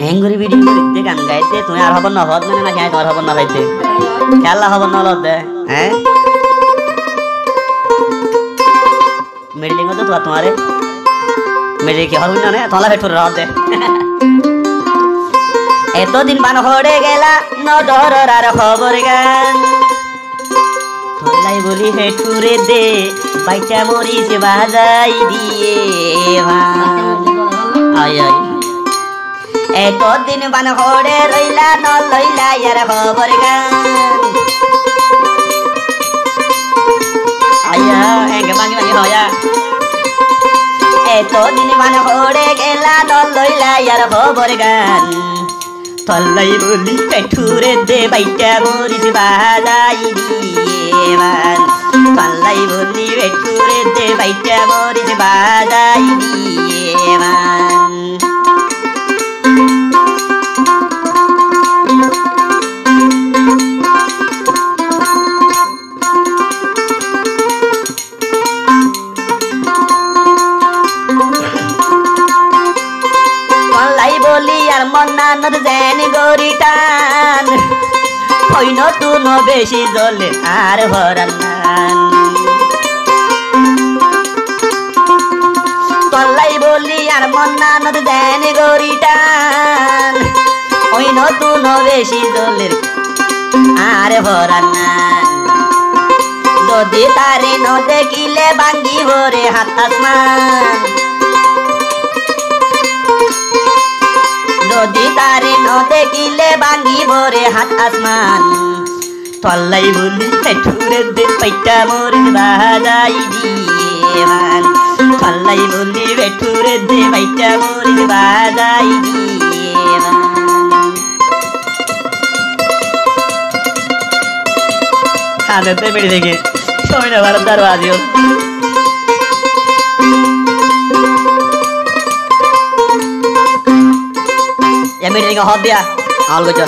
হেঙ্গুরি video করতে গান গাইতে তুমি আর হব না হদ মানে না খাই তোমার হব না খাইতে খেলা হব না লতে হ্যাঁ মিডিলিং তো তোমারে মিডিল কি হরুন না তোলা ভেটুর রদ দে এতদিন বান হড়ে গেলা নজর আর খবর গান তোলাই বলি ভেটুরে দে বাইটা মরিস বাজাই দিয়ে আয় আয় এতদিন বান হড়ে রইলা ন লইলা ইয়ার খবর গান আয়া এঙ্গে ভাঙি ভাঙি হয়া এতদিন বান হড়ে গেলা ন লইলা ইয়ার খবর গান তল্লাই বলি পেঠুরে দে বাইটা মরিস বাজাই দিয়ে তল্লাই বলি পেঠুরে দে বাইটা মরিস বাজাই দিয়ে বলি আর মন্নানোর জেন গরিটান হইন তুন বেশি জলে আর ভরান তল্লাই বলি আর মন্নানোর জেন গরিটান হইন তুন বেশি জলের আর ভরান যদি তারে ন দেখিলে ভাঙ্গি ভরে হাত আসমান যদি তারে ন দেখিলে ভাঙ্গি ভরে হাত আসমান তল্লাই বলি পেঠুরে দে পাইটা মরিস বাজাই দিয়ে তল্লাই বলি পেঠুরে দে পাইটা মরিস বাজাই দিয়ে হাতে বেড়ে দেখে সময় না Bharat দরওয়াজিও ya mira dengan hobi ya algo jo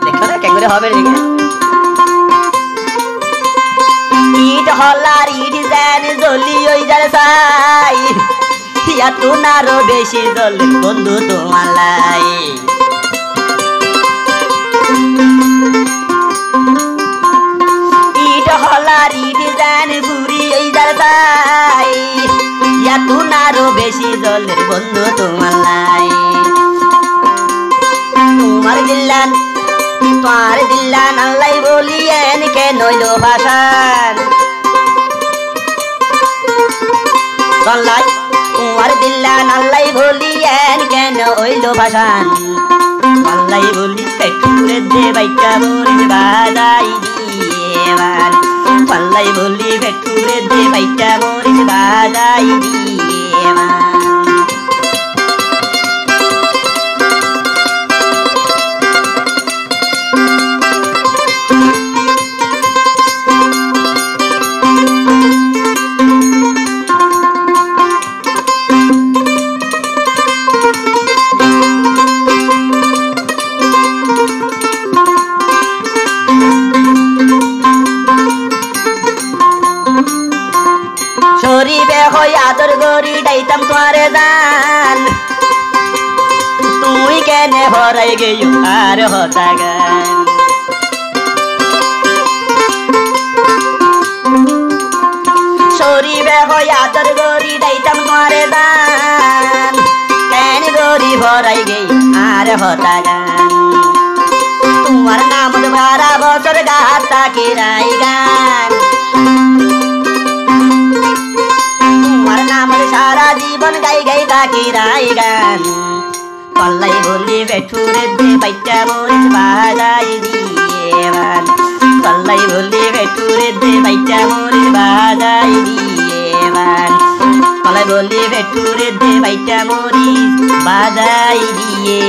देखो ना कैसे होबे देखो ईट हल्लार ईट जान जली ওই যার সাই ইয়া তো না রো বেশি জল বন্ধু তোমালাই ईट हल्लार ईट जान বুড়ি ওই যার সাই ইয়া তু নারো বেশি জলের বন্ধু তোমার দিল্লান আল্লাহ বলি এনকে নইল ভাষান তল্লাই তোমার দিল্লান আল্লাহ বলি এনকে নইল ভাষান আল্লাহ বলি পেটুরে দে বাইটা মরিস বাজাই দিয়ে পাল্লাই বলি পেটুরে দে বাইটা মরিস বাজাই দিয়ে শরীবে হই আদর গরি ডাইতাম তোমারে জান তুই কেনে ভরাই গেয়ো আর হতা গান শরীবে হই আদর গরি ডাইতাম তোমারে জান কেন গরি ভরাই গেই আর হতা গান তোমার নাম ভারা বছর গাতা কিরাই গান সারা জীবন গাই গাই থাকি রাই গান পাল্লাই বলি পেঠুরে দে বাইটা মরিস বাজাই দিয়ে পাল্লাই বলি পেঠুরে দে বাইটা মরিস বাজাই দিয়ে পাল্লাই বলি পেঠুরে দে বাইটা মরিস বাজাই দিয়ে